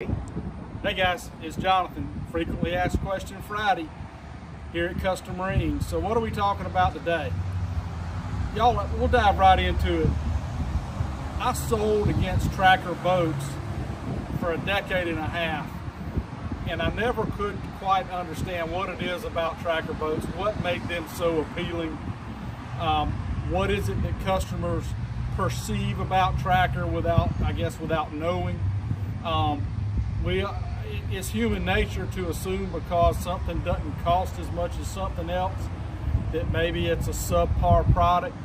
Hey guys, it's Jonathan, Frequently Asked Question Friday here at Custom Marine. So what are we talking about today? Y'all, we'll dive right into it. I sold against tracker boats for a decade and a half, and I never could quite understand what it is about tracker boats, what made them so appealing. What is it that customers perceive about tracker without knowing. It's human nature to assume because something doesn't cost as much as something else that maybe it's a subpar product,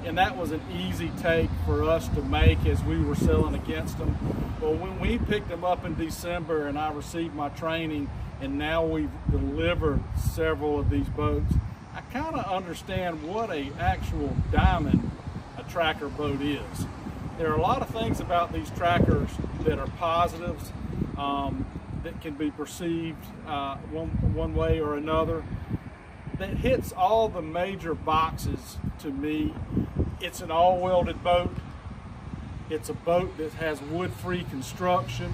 and that was an easy take for us to make as we were selling against them. Well, when we picked them up in December and I received my training and now we've delivered several of these boats, I kind of understand what a actual diamond a tracker boat is. There are a lot of things about these trackers that are positives, that can be perceived one way or another, that hits all the major boxes to me. It's an all-welded boat. It's a boat that has wood-free construction.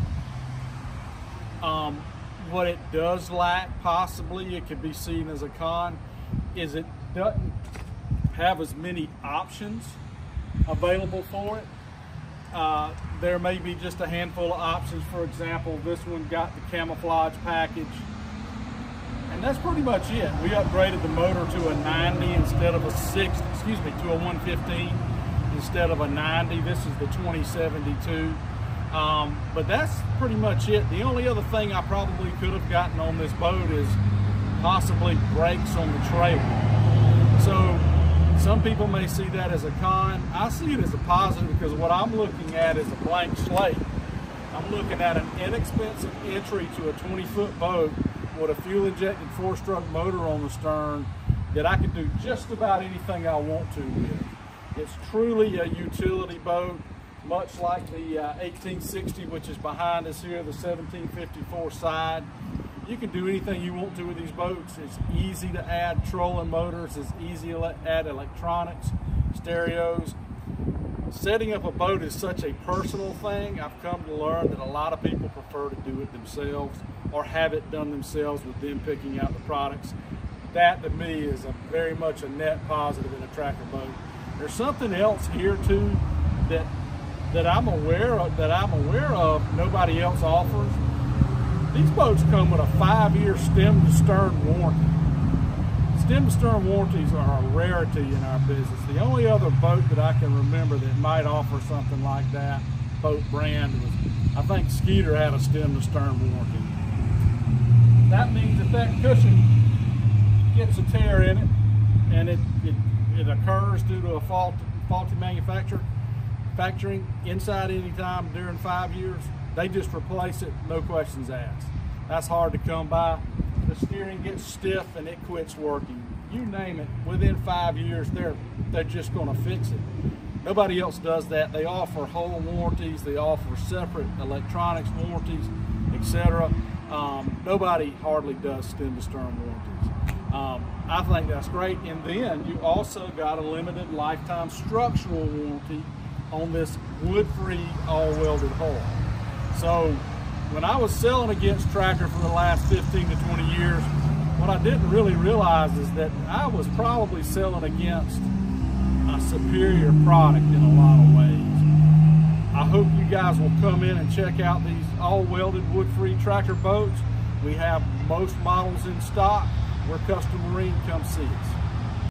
What it does lack, possibly, it could be seen as a con, is it doesn't have as many options available for it. There may be just a handful of options. For example, this one got the camouflage package, and that's pretty much it. We upgraded the motor to a 90 instead of a 115 instead of a 90. This is the 2072. But that's pretty much it. The only other thing I probably could have gotten on this boat is possibly brakes on the trailer. So some people may see that as a con. I see it as a positive because what I'm looking at is a blank slate. I'm looking at an inexpensive entry to a 20-foot boat with a fuel-injected 4-stroke motor on the stern that I can do just about anything I want to with. It's truly a utility boat, much like the 1860, which is behind us here, the 1754 side. You can do anything you want to with these boats. It's easy to add trolling motors. It's easy to add electronics, stereos. Setting up a boat is such a personal thing. I've come to learn that a lot of people prefer to do it themselves or have it done themselves with them picking out the products. That to me is very much a net positive in a tracker boat. There's something else here too that I'm aware of nobody else offers. These boats come with a 5-year stem-to-stern warranty. Stem-to-stern warranties are a rarity in our business. The only other boat that I can remember that might offer something like that, boat brand, was, I think Skeeter had a stem-to-stern warranty. That means if that cushion gets a tear in it, and it occurs due to a faulty manufacturing inside any time during 5 years, they just replace it, no questions asked. That's hard to come by. The steering gets stiff and it quits working. You name it, within 5 years, they're just gonna fix it. Nobody else does that. They offer whole warranties, they offer separate electronics warranties, etc. Nobody hardly does stem-to-stern warranties. I think that's great. And then you also got a limited lifetime structural warranty on this wood-free all-welded hull. So when I was selling against tracker for the last 15 to 20 years, what I didn't really realize is that I was probably selling against a superior product in a lot of ways. I hope you guys will come in and check out these all-welded wood-free tracker boats. We have most models in stock. We're Custom Marine. Come see us.